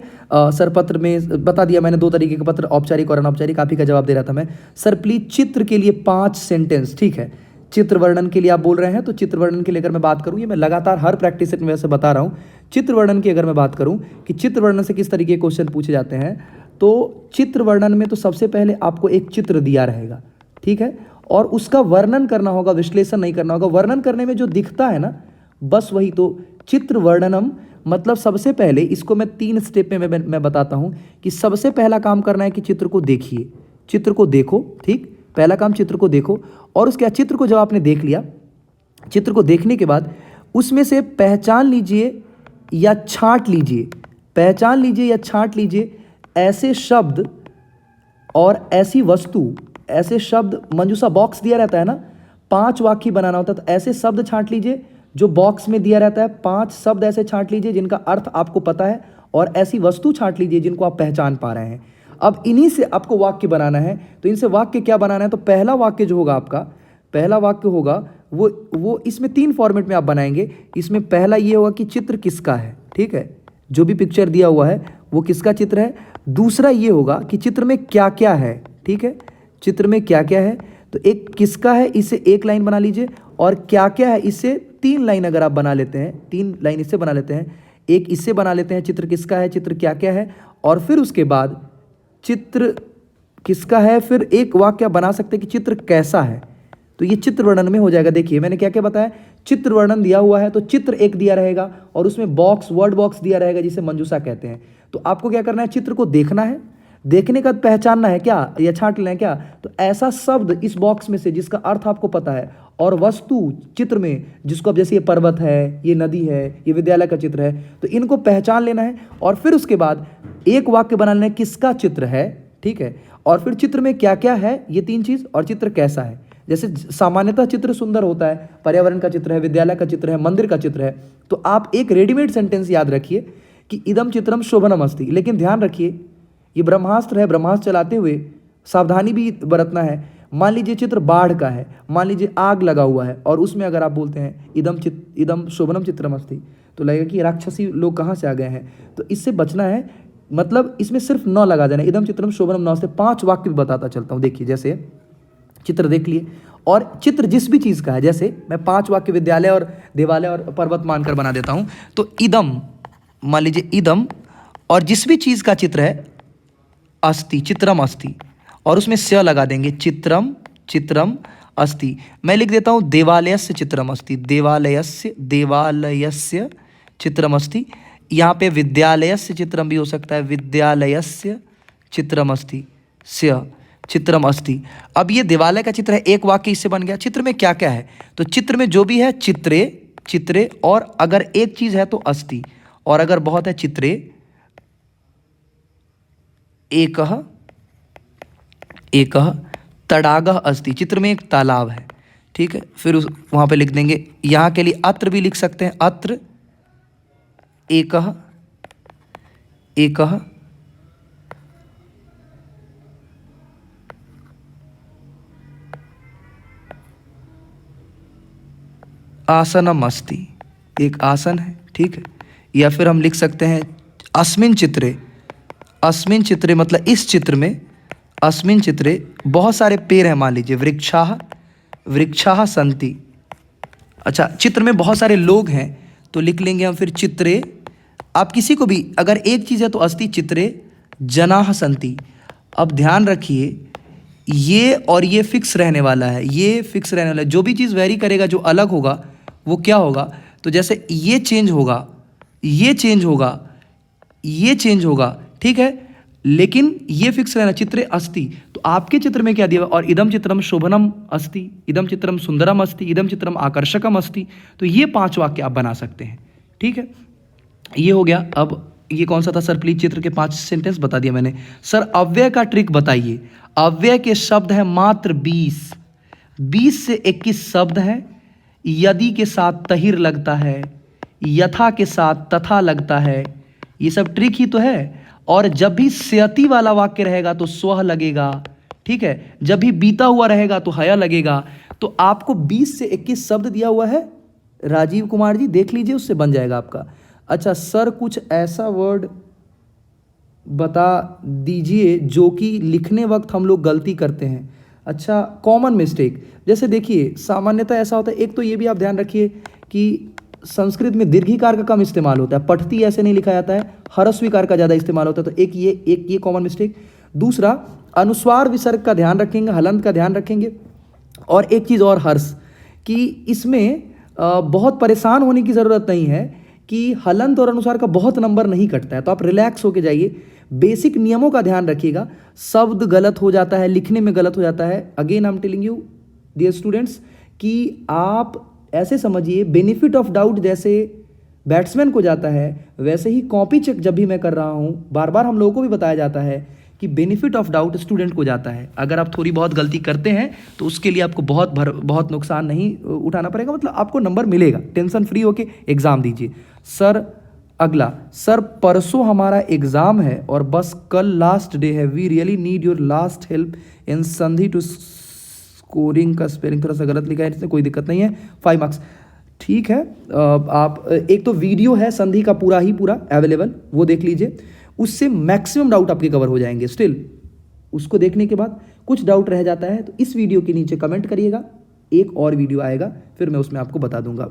S1: सर पत्र में बता दिया मैंने 2 तरीके के पत्र, औपचारिक और अनौपचारिक। आप ही का जवाब दे रहा था मैं। सर प्लीज चित्र के लिए 5 सेंटेंस, ठीक है। चित्र वर्णन के लिए आप बोल रहे हैं, तो चित्र वर्णन के लिए अगर मैं बात करूं, ये मैं लगातार हर प्रैक्टिस सेट में वैसे बता रहा हूं। चित्र वर्णन की अगर मैं बात करूं कि चित्र वर्णन से किस तरीके के क्वेश्चन पूछे जाते हैं, तो चित्र वर्णन में तो सबसे पहले आपको एक चित्र दिया रहेगा, ठीक है, और उसका वर्णन करना होगा, विश्लेषण नहीं करना होगा। वर्णन करने में जो दिखता है ना, बस वही तो चित्र वर्णनम। मतलब सबसे पहले इसको मैं 3 स्टेप में मैं बताता हूं कि सबसे पहला काम करना है कि चित्र को देखिए, चित्र को देखो, ठीक। पहला काम चित्र को देखो, और उसके बाद चित्र को जब आपने देख लिया, चित्र को देखने के बाद उसमें से पहचान लीजिए या छांट लीजिए, पहचान लीजिए या छांट लीजिए ऐसे शब्द और ऐसी वस्तु, ऐसे शब्द। मंजूषा बॉक्स दिया रहता है ना, 5 वाक्य बनाना होता है, तो ऐसे शब्द छांट लीजिए जो बॉक्स में दिया रहता है। 5 शब्द ऐसे छांट लीजिए जिनका अर्थ आपको पता है, और ऐसी वस्तु छांट लीजिए जिनको आप पहचान पा रहे हैं। अब इन्हीं से आपको वाक्य बनाना है। तो इनसे वाक्य क्या बनाना है, तो पहला वाक्य जो होगा आपका, पहला वाक्य होगा वो इसमें 3 फॉर्मेट में आप बनाएंगे। इसमें पहला ये होगा कि चित्र किसका है, ठीक है, जो भी पिक्चर दिया हुआ है वो किसका चित्र है। दूसरा ये होगा कि चित्र में क्या क्या है, ठीक है, चित्र में क्या क्या है। तो एक किसका है, इससे 1 लाइन बना लीजिए, और क्या क्या है इससे 3 लाइन अगर आप बना लेते हैं, 3 लाइन इससे बना लेते हैं, एक इससे बना लेते हैं, चित्र किसका है, चित्र क्या क्या है, और फिर उसके बाद चित्र किसका है, फिर एक वाक्य बना सकते हैं कि चित्र कैसा है। तो ये चित्र वर्णन में हो जाएगा। देखिए मैंने क्या क्या बताया, चित्र वर्णन दिया हुआ है तो चित्र एक दिया रहेगा, और उसमें बॉक्स, वर्ड बॉक्स दिया रहेगा जिसे मंजूषा कहते हैं। तो आपको क्या करना है, चित्र को देखना है, देखने का पहचानना है क्या, या छांट लेना है क्या, तो ऐसा शब्द इस बॉक्स में से जिसका अर्थ आपको पता है, और वस्तु चित्र में जिसको, अब जैसे ये पर्वत है, ये नदी है, ये विद्यालय का चित्र है, तो इनको पहचान लेना है। और फिर उसके बाद एक वाक्य बना लेना है किसका चित्र है, ठीक है, और फिर चित्र में क्या क्या है, ये 3 चीज, और चित्र कैसा है। जैसे सामान्यतः चित्र सुंदर होता है, पर्यावरण का चित्र है, विद्यालय का चित्र है, मंदिर का चित्र है, तो आप एक रेडीमेड सेंटेंस याद रखिए कि इदम चित्रम शोभनम अस्ति। लेकिन ध्यान रखिए ये ब्रह्मास्त्र है, ब्रह्मास्त्र चलाते हुए सावधानी भी बरतना है। मान लीजिए चित्र बाढ़ का है, मान लीजिए आग लगा हुआ है, और उसमें अगर आप बोलते हैं इदम शोभनम चित्रम अस्ति, तो लगेगा कि राक्षसी लोग कहाँ से आ गए हैं। तो इससे बचना है, मतलब इसमें सिर्फ न लगा देना, इदम चित्रम शोभनम न से 5 वाक्य भी बताता चलता हूँ। देखिए जैसे चित्र देख लिए, और चित्र जिस भी चीज़ का है, जैसे मैं 5 वाक्य विद्यालय और देवालय और पर्वत मानकर बना देता हूँ। तो इदम, मान लीजिए इदम, और जिस भी चीज़ का चित्र है अस्ति, चित्रम अस्ति, और उसमें स्य लगा देंगे, चित्रम चित्रम अस्ति। मैं लिख देता हूँ देवालयस्य चित्रम अस्ति, देवालयस्य चित्रम अस्ति। यहाँ पे विद्यालयस्य चित्रम भी हो सकता है, विद्यालयस्य चित्रम अस्ति, स्य चित्रम अस्ति। अब ये देवालय का चित्र है, एक वाक्य इससे बन गया। चित्र में क्या क्या है, तो चित्र में जो भी है चित्रे, चित्रे, और अगर एक चीज़ है तो अस्ति, और अगर बहुत है चित्रे एकः, एकः तडागः अस्ति। चित्र में एक तालाब है, ठीक है। फिर वहाँ पे लिख देंगे, यहाँ के लिए अत्र भी लिख सकते हैं, अत्र एकः, एकः आसनम अस्ति, एक आसन है, ठीक है। या फिर हम लिख सकते हैं अस्मिन् चित्रे, अस्मिन् चित्रे मतलब इस चित्र में, अस्मिन् चित्रे बहुत सारे पेड़ हैं, मान लीजिए वृक्षाः, वृक्षाः सन्ति। अच्छा, चित्र में बहुत सारे लोग हैं, तो लिख लेंगे हम फिर चित्रे। आप किसी को भी अगर एक चीज़ है तो अस्ति चित्रे जनाः सन्ति। अब ध्यान रखिए ये और ये फिक्स रहने वाला है, ये फिक्स रहने वाला है। जो भी चीज़ वेरी करेगा, जो अलग होगा वो क्या होगा, तो जैसे ये चेंज होगा, ये चेंज होगा, ये चेंज होगा, ठीक है, लेकिन ये फिक्स रहना, चित्रे अस्ति। तो आपके चित्र में क्या दिया, और इदम चित्रम शोभनम अस्ति, इदम चित्रम सुंदरम अस्ति, इदम चित्रम आकर्षकम अस्ति। तो ये 5 वाक्य आप बना सकते हैं, ठीक है। ये हो गया। अब ये कौन सा था सर, प्लीज चित्र के 5 सेंटेंस बता दिया मैंने। सर अव्यय का ट्रिक बताइए। अव्यय के शब्द है मात्र 20, 20 से 21 शब्द है। यदि के साथ तहिर लगता है, यथा के साथ तथा लगता है, ये सब ट्रिक ही तो है। और जब भी स्यति वाला वाक्य रहेगा तो स्वह लगेगा, ठीक है। जब भी बीता हुआ रहेगा तो हया लगेगा। तो आपको 20 से 21 शब्द दिया हुआ है राजीव कुमार जी, देख लीजिए, उससे बन जाएगा आपका। अच्छा सर, कुछ ऐसा वर्ड बता दीजिए जो कि लिखने वक्त हम लोग गलती करते हैं। अच्छा, कॉमन मिस्टेक, जैसे देखिए सामान्यतः ऐसा होता है, एक तो ये भी आप ध्यान रखिए कि संस्कृत में दीर्घिकार का कम इस्तेमाल होता है, पठती ऐसे नहीं लिखा जाता है, ह्रस्वीकार का ज़्यादा इस्तेमाल होता है। तो एक ये कॉमन मिस्टेक। दूसरा, अनुस्वार विसर्ग का ध्यान रखेंगे, हलंत का ध्यान रखेंगे। और एक चीज़ और हर्ष, कि इसमें बहुत परेशान होने की ज़रूरत नहीं है कि हलंत और अनुस्वार का बहुत नंबर नहीं कटता है, तो आप रिलैक्स होके जाइए। बेसिक नियमों का ध्यान रखिएगा। शब्द गलत हो जाता है, लिखने में गलत हो जाता है। Again I am telling you dear students कि आप ऐसे समझिए, बेनिफिट ऑफ डाउट जैसे बैट्समैन को जाता है, वैसे ही कॉपी चेक जब भी मैं कर रहा हूँ, बार बार हम लोगों को भी बताया जाता है कि बेनिफिट ऑफ डाउट स्टूडेंट को जाता है। अगर आप थोड़ी बहुत गलती करते हैं तो उसके लिए आपको बहुत नुकसान नहीं उठाना पड़ेगा, मतलब आपको नंबर मिलेगा। टेंशन फ्री होके एग्ज़ाम दीजिए। सर अगला, सर परसों हमारा एग्ज़ाम है और बस कल लास्ट डे है। We really need your last help in sandhi to scoring का स्पेलिंग थोड़ा सा गलत लिखा है, इसमें कोई दिक्कत नहीं है, 5 मार्क्स, ठीक है। आप एक तो वीडियो है संधि का पूरा अवेलेबल, वो देख लीजिए, उससे मैक्सिमम डाउट आपके कवर हो जाएंगे। स्टिल उसको देखने के बाद कुछ डाउट रह जाता है तो इस वीडियो के नीचे कमेंट करिएगा, एक और वीडियो आएगा फिर मैं उसमें आपको बता दूंगा,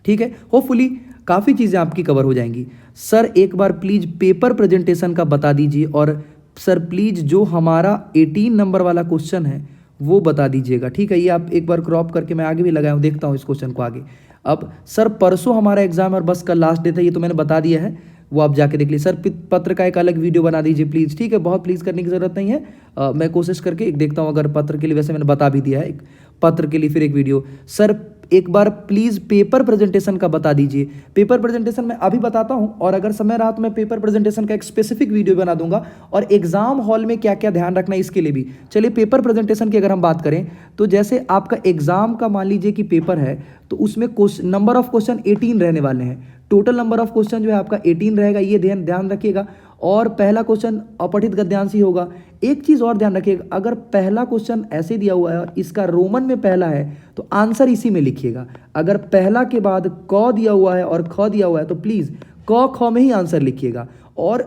S1: ठीक है। होपफुली काफ़ी चीज़ें आपकी कवर हो जाएंगी। सर एक बार प्लीज़ पेपर प्रेजेंटेशन का बता दीजिए, और सर प्लीज़ जो हमारा 18 नंबर वाला क्वेश्चन है वो बता दीजिएगा, ठीक है। ये आप एक बार क्रॉप करके मैं आगे भी लगाया हूँ, देखता हूँ इस क्वेश्चन को आगे। अब सर परसों हमारा एग्जाम और बस कल लास्ट डे था, ये तो मैंने बता दिया है, वो आप जाके देख लीजिए। सर पत्र का एक अलग वीडियो बना दीजिए प्लीज़, ठीक है। बहुत प्लीज़ करने की ज़रूरत नहीं है, मैं कोशिश करके एक देखता हूँ, अगर पत्र के लिए वैसे मैंने बता भी दिया है, एक पत्र के लिए फिर एक वीडियो। सर एक बार प्लीज़ पेपर प्रेजेंटेशन का बता दीजिए। पेपर प्रेजेंटेशन मैं अभी बताता हूं, और अगर समय रहा तो मैं पेपर प्रेजेंटेशन का एक स्पेसिफिक वीडियो बना दूंगा, और एग्जाम हॉल में क्या क्या ध्यान रखना है इसके लिए भी। चलिए पेपर प्रेजेंटेशन की अगर हम बात करें तो जैसे आपका एग्जाम का मान लीजिए कि पेपर है, तो उसमें नंबर ऑफ क्वेश्चन 18 रहने वाले हैं। टोटल नंबर ऑफ क्वेश्चन जो है आपका 18 रहेगा, ये ध्यान रखिएगा। और पहला क्वेश्चन अपठित गद्यांश ही होगा। एक चीज़ और ध्यान रखिएगा, अगर पहला क्वेश्चन ऐसे दिया हुआ है और इसका रोमन में पहला है तो आंसर इसी में लिखिएगा। अगर पहला के बाद क दिया हुआ है और ख दिया हुआ है तो प्लीज़ क ख में ही आंसर लिखिएगा। और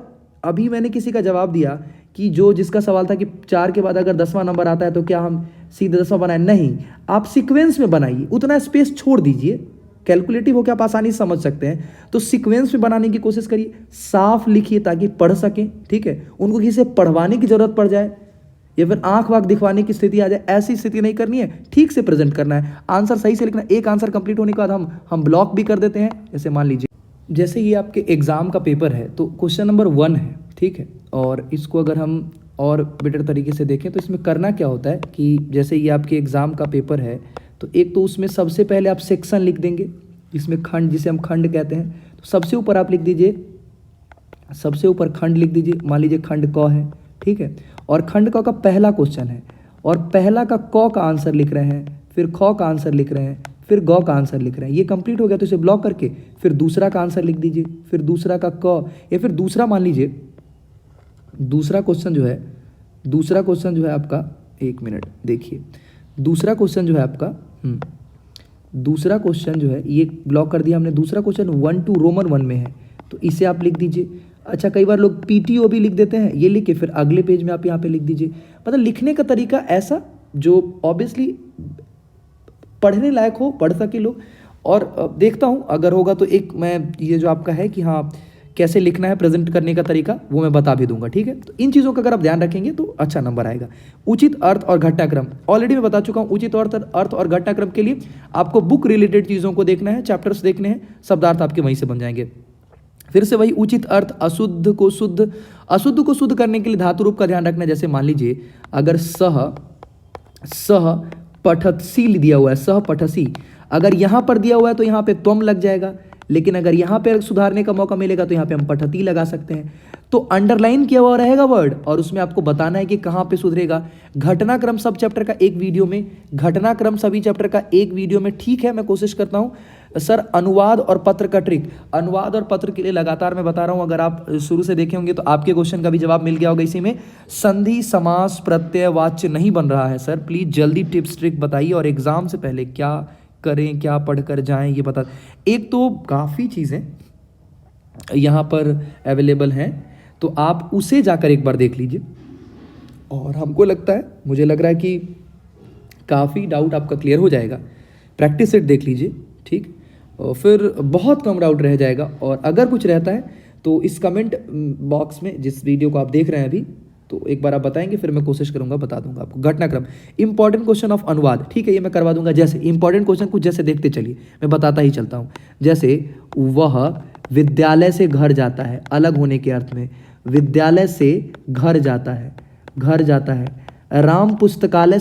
S1: अभी मैंने किसी का जवाब दिया कि जिसका सवाल था कि 4 के बाद अगर 10वां नंबर आता है तो क्या हम सीधे 10वां बनाए? नहीं, आप सीक्वेंस में बनाइए, उतना स्पेस छोड़ दीजिए। कैलकुलेटिव हो के आप आसानी से समझ सकते हैं, तो सीक्वेंस में बनाने की कोशिश करिए, साफ लिखिए ताकि पढ़ सकें। ठीक है, उनको किसी से पढ़वाने की जरूरत पड़ जाए या फिर आंख वाँख दिखवाने की स्थिति आ जाए, ऐसी स्थिति नहीं करनी है। ठीक से प्रेजेंट करना है, आंसर सही से लिखना है। एक आंसर कंप्लीट होने के बाद हम ब्लॉक भी कर देते हैं। जैसे मान लीजिए जैसे ये आपके एग्जाम का पेपर है तो क्वेश्चन नंबर 1 है, ठीक है, और इसको अगर हम और बेटर तरीके से देखें तो इसमें करना क्या होता है कि जैसे ये आपके एग्जाम का पेपर है तो एक तो उसमें सबसे पहले आप सेक्शन लिख देंगे, इसमें खंड, जिसे हम खंड कहते हैं, तो सबसे ऊपर आप लिख दीजिए, सबसे ऊपर खंड लिख दीजिए। मान लीजिए खंड क है, ठीक है, और खंड क का पहला क्वेश्चन है और पहला का क का आंसर लिख रहे हैं, फिर ख का आंसर लिख रहे हैं, फिर ग का आंसर लिख रहे हैं। ये कंप्लीट हो गया तो इसे ब्लॉक करके फिर दूसरा का आंसर लिख दीजिए, फिर दूसरा का क, या फिर दूसरा मान लीजिए दूसरा क्वेश्चन जो है आपका, एक मिनट देखिए, दूसरा क्वेश्चन जो है आपका दूसरा क्वेश्चन जो है ये ब्लॉक कर दिया हमने। दूसरा क्वेश्चन 1 to रोमन 1 में है तो इसे आप लिख दीजिए। अच्छा, कई बार लोग PTO भी लिख देते हैं, ये लिख के फिर अगले पेज में आप यहाँ पे लिख दीजिए। मतलब लिखने का तरीका ऐसा जो ऑब्वियसली पढ़ने लायक हो, पढ़ सके लोग। और देखता हूँ अगर होगा तो एक मैं ये जो आपका है कि हाँ कैसे लिखना है, प्रेजेंट करने का तरीका, वो मैं बता भी दूंगा। ठीक है, तो इन चीज़ों का अगर आप ध्यान रखेंगे तो अच्छा नंबर आएगा। उचित अर्थ और घटनाक्रम ऑलरेडी मैं बता चुका हूँ। उचित अर्थ और घटनाक्रम के लिए आपको बुक रिलेटेड चीज़ों को देखना है, चैप्टर्स देखने हैं, शब्दार्थ आपके वहीं से बन जाएंगे। फिर से वही उचित अर्थ, अशुद्ध को शुद्ध करने के लिए धातु रूप का ध्यान रखना है। जैसे मान लीजिए अगर सह पठसी दिया हुआ है, सह पठसी, अगर यहाँ पर दिया हुआ है तो यहाँ पे त्वम लग जाएगा, लेकिन अगर यहाँ पे सुधारने का मौका मिलेगा तो यहाँ पे हम पठती लगा सकते हैं। तो अंडरलाइन किया हुआ रहेगा वर्ड और उसमें आपको बताना है कि कहाँ पे सुधरेगा। घटनाक्रम सब चैप्टर का एक वीडियो में, घटनाक्रम सभी चैप्टर का एक वीडियो में, ठीक है, मैं कोशिश करता हूँ। सर अनुवाद और पत्र का ट्रिक, अनुवाद और पत्र के लिए लगातार मैं बता रहा हूँ, अगर आप शुरू से देखे होंगे तो आपके क्वेश्चन का भी जवाब मिल गया होगा। इसी में संधि, समास, प्रत्यय, वाच्य नहीं बन रहा है सर, प्लीज जल्दी टिप्स ट्रिक बताइए और एग्जाम से पहले क्या करें, क्या पढ़ कर जाएं, ये बता। एक तो काफ़ी चीज़ें यहाँ पर अवेलेबल हैं तो आप उसे जाकर एक बार देख लीजिए। और हमको लगता है, मुझे लग रहा है कि काफ़ी डाउट आपका क्लियर हो जाएगा। प्रैक्टिस सेट देख लीजिए, ठीक, और फिर बहुत कम डाउट रह जाएगा। और अगर कुछ रहता है तो इस कमेंट बॉक्स में, जिस वीडियो को आप देख रहे हैं अभी, तो एक बार आप बताएंगे, फिर मैं कोशिश करूंगा बता दूंगा आपको। घटनाक्रम, इंपॉर्टेंट क्वेश्चन ऑफ अनुवाद, ठीक है, ये मैं करवा दूंगा। जैसे इंपॉर्टेंट क्वेश्चन कुछ जैसे देखते चलिए, मैं बताता ही चलता हूँ। जैसे वह विद्यालय से घर जाता है, अलग होने के अर्थ में, विद्यालय से घर जाता है, घर जाता है। राम पुस्तकालय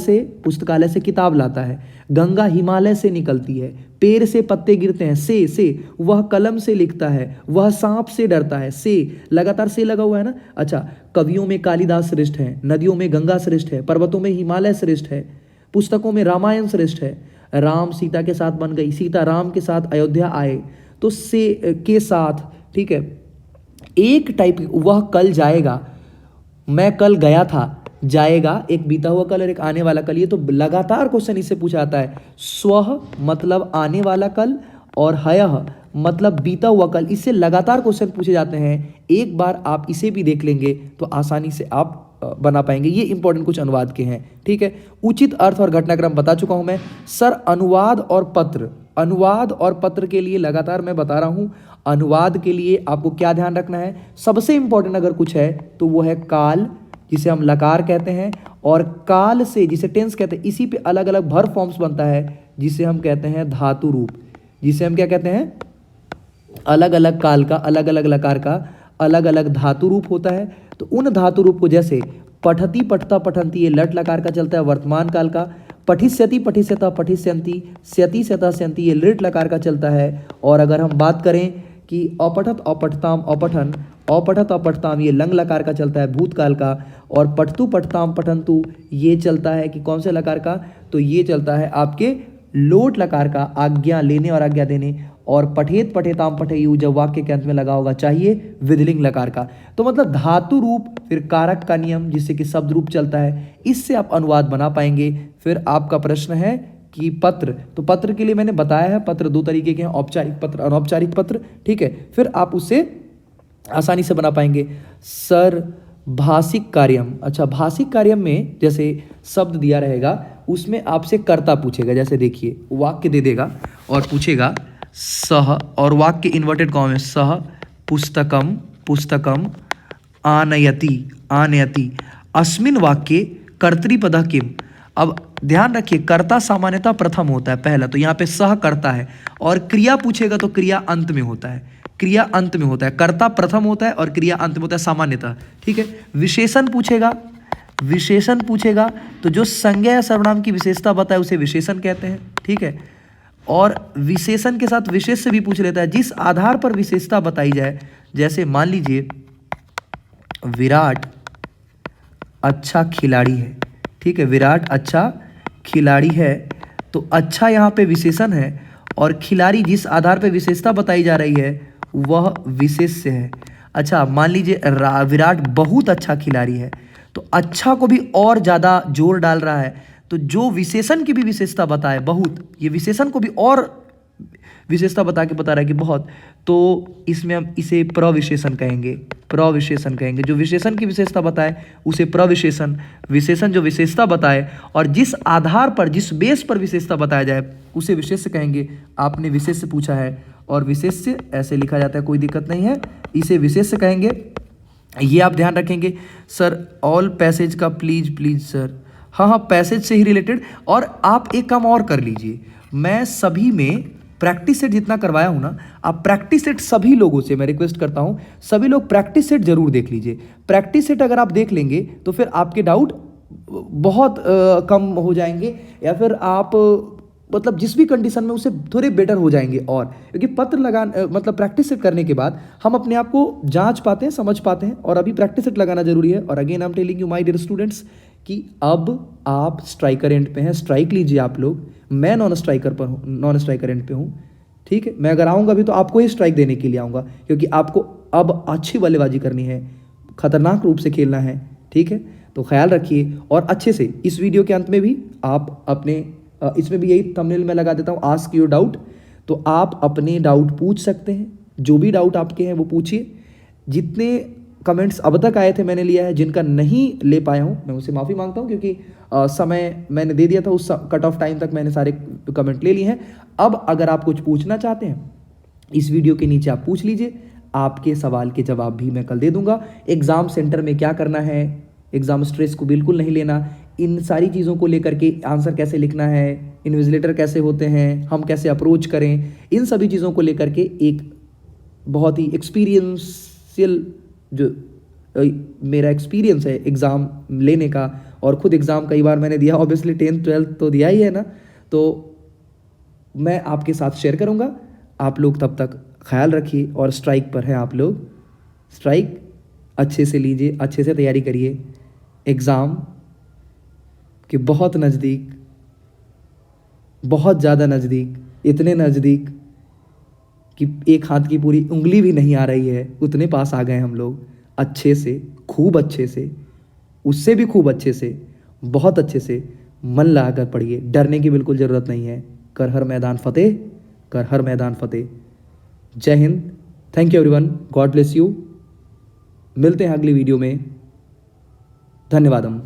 S1: से किताब लाता है। गंगा हिमालय से निकलती है। पेड़ से पत्ते गिरते हैं, से। वह कलम से लिखता है। वह सांप से डरता है, से, लगातार से लगा हुआ है ना। अच्छा, कवियों में कालिदास श्रेष्ठ है, नदियों में गंगा श्रेष्ठ है, पर्वतों में हिमालय श्रेष्ठ है, पुस्तकों में रामायण श्रेष्ठ है। राम सीता के साथ बन गई, सीता राम के साथ अयोध्या आए, तो से के साथ, ठीक है। एक टाइप, वह कल जाएगा, मैं कल गया था, जाएगा एक बीता हुआ कल और एक आने वाला कल। ये तो लगातार क्वेश्चन इससे पूछा आता है। स्व मतलब आने वाला कल और हयः मतलब बीता हुआ कल, इससे लगातार क्वेश्चन पूछे जाते हैं। एक बार आप इसे भी देख लेंगे तो आसानी से आप बना पाएंगे। ये इंपॉर्टेंट कुछ अनुवाद के हैं, ठीक है। उचित अर्थ और घटनाक्रम बता चुका हूं मैं। सर अनुवाद और पत्र के लिए लगातार मैं बता रहा हूं। अनुवाद के लिए आपको क्या ध्यान रखना है, सबसे इंपॉर्टेंट अगर कुछ है तो वो है काल, जिसे हम लकार कहते हैं, और काल से, जिसे टेंस कहते हैं, इसी पे अलग अलग वर्ब फॉर्म्स बनता है, जिसे हम कहते हैं धातु रूप, जिसे हम क्या कहते हैं, अलग अलग काल का, अलग अलग लकार का अलग अलग धातु रूप होता है। तो उन धातु रूप को, जैसे पठती, पठता, पठंती, ये लट लकार का चलता है वर्तमान काल का। पठिष्यति, पठिष्यतः, पठिष्यन्ति, स्यति, स्यतः, स्यन्ति, ये लिट लकार का चलता है। और अगर हम बात करें कि अपठत, अपठताम, अपठन, अपठत, अपठताम, ये लंग लकार का चलता है भूतकाल का। और पठतु, पठताम, पठन्तु, ये चलता है कि कौन से लकार का, तो ये चलता है आपके लोट लकार का, आज्ञा लेने और आज्ञा देने। और पठेत, पठेताम, पठेयु जब वाक्य के अंत में लगा होगा चाहिए विधिलिंग लकार का। तो मतलब धातु रूप फिर कारक का नियम जिससे कि शब्द रूप चलता है, इससे आप अनुवाद बना पाएंगे। फिर आपका प्रश्न है कि पत्र, तो पत्र के लिए मैंने बताया है पत्र दो तरीके के हैं, औपचारिक पत्र, अनौपचारिक पत्र, ठीक है। फिर आप उससे आसानी से बना पाएंगे। सर भाषिक कार्यम, अच्छा भाषिक कार्यम में जैसे शब्द दिया रहेगा उसमें आपसे कर्ता पूछेगा। जैसे देखिए वाक्य दे देगा और पूछेगा सह, और वाक्य इन्वर्टेड कॉमा में, सह पुस्तकम, पुस्तकम आनयति, आनयति, अस्मिन वाक्ये कर्तृपदः किम। अब ध्यान रखिए कर्ता सामान्यतः प्रथम होता है पहला, तो यहाँ पे सह कर्ता है। और क्रिया पूछेगा तो क्रिया अंत में होता है, क्रिया अंत में होता है, कर्ता प्रथम होता है और क्रिया अंत में होता है सामान्यतः, ठीक है। विशेषण पूछेगा, विशेषण पूछेगा तो जो संज्ञा या सर्वनाम की विशेषता बताए उसे विशेषण कहते हैं, ठीक है। और विशेषण के साथ विशेष से भी पूछ लेता है जिस आधार पर विशेषता बताई जाए। जैसे मान लीजिए विराट अच्छा खिलाड़ी है, ठीक है, विराट अच्छा खिलाड़ी है, तो अच्छा यहाँ पे विशेषण है और खिलाड़ी जिस आधार पे विशेषता बताई जा रही है वह विशेष्य है। अच्छा मान लीजिए विराट बहुत अच्छा खिलाड़ी है, तो अच्छा को भी और ज़्यादा जोर डाल रहा है, तो जो विशेषण की भी विशेषता बताए बहुत, ये विशेषण को भी और विशेषता बता के बता रहा है कि बहुत, तो इसमें हम इसे प्रविशेषण कहेंगे, प्रविशेषण कहेंगे। जो विशेषण की विशेषता बताए उसे प्रविशेषण, विशेषण जो विशेषता बताए और जिस आधार पर जिस बेस पर विशेषता बताया जाए उसे विशेष्य कहेंगे। आपने विशेष्य पूछा है और विशेष्य ऐसे लिखा जाता है, कोई दिक्कत नहीं है, इसे विशेष्य कहेंगे। ये आप ध्यान रखेंगे। सर ऑल पैसेज का प्लीज प्लीज सर, हाँ हाँ पैसेज से ही रिलेटेड। और आप एक काम और कर लीजिए, मैं सभी में प्रैक्टिस सेट जितना करवाया हूँ ना, आप प्रैक्टिस सेट सभी लोगों से मैं रिक्वेस्ट करता हूँ, सभी लोग प्रैक्टिस सेट जरूर देख लीजिए। प्रैक्टिस सेट अगर आप देख लेंगे तो फिर आपके डाउट बहुत कम हो जाएंगे, या फिर आप मतलब जिस भी कंडीशन में उससे थोड़े बेटर हो जाएंगे। और क्योंकि पत्र लगा मतलब प्रैक्टिस सेट करने के बाद हम अपने आप को जांच पाते हैं, समझ पाते हैं, और अभी प्रैक्टिस सेट लगाना जरूरी है। और again I am telling you my dear students कि अब आप स्ट्राइकर एंड पे हैं, स्ट्राइक लीजिए आप लोग। मैं नॉन स्ट्राइकर पर हूँ, नॉन स्ट्राइकर एंड पे हूँ, ठीक है। मैं अगर आऊँगा भी तो आपको ही स्ट्राइक देने के लिए आऊँगा, क्योंकि आपको अब अच्छी बल्लेबाजी करनी है, खतरनाक रूप से खेलना है, ठीक है। तो ख्याल रखिए और अच्छे से इस वीडियो के अंत में भी आप अपने इसमें भी यही थंबनेल में लगा देता हूँ, आस्क योर डाउट। तो आप अपने डाउट पूछ सकते हैं, जो भी डाउट आपके हैं वो पूछिए। जितने कमेंट्स अब तक आए थे मैंने लिया है, जिनका नहीं ले पाया हूँ मैं उसे माफ़ी मांगता हूँ, क्योंकि समय मैंने दे दिया था, उस कट ऑफ टाइम तक मैंने सारे कमेंट ले लिए हैं। अब अगर आप कुछ पूछना चाहते हैं इस वीडियो के नीचे आप पूछ लीजिए, आपके सवाल के जवाब भी मैं कल दे दूंगा। एग्ज़ाम सेंटर में क्या करना है, एग्ज़ाम स्ट्रेस को बिल्कुल नहीं लेना, इन सारी चीज़ों को लेकर के आंसर कैसे लिखना है, इन्विजिलेटर कैसे होते हैं, हम कैसे अप्रोच करें, इन सभी चीज़ों को लेकर के एक बहुत ही एक्सपीरियंशियल जो मेरा एक्सपीरियंस है एग्ज़ाम लेने का, और ख़ुद एग्ज़ाम कई बार मैंने दिया, ऑब्वियसली 10th 12th तो दिया ही है ना, तो मैं आपके साथ शेयर करूँगा। आप लोग तब तक ख्याल रखिए और स्ट्राइक पर हैं आप लोग, स्ट्राइक अच्छे से लीजिए, अच्छे से तैयारी करिए। एग्ज़ाम के बहुत नज़दीक, बहुत ज़्यादा नज़दीक, इतने नज़दीक कि एक हाथ की पूरी उंगली भी नहीं आ रही है, उतने पास आ गए हम लोग। अच्छे से, खूब अच्छे से, उससे भी खूब अच्छे से, बहुत अच्छे से मन लगाकर पढ़िए, डरने की बिल्कुल ज़रूरत नहीं है। कर हर मैदान फतेह, कर हर मैदान फतेह। जय Hind, thank you everyone, God bless you. मिलते हैं अगली वीडियो में, धन्यवादम।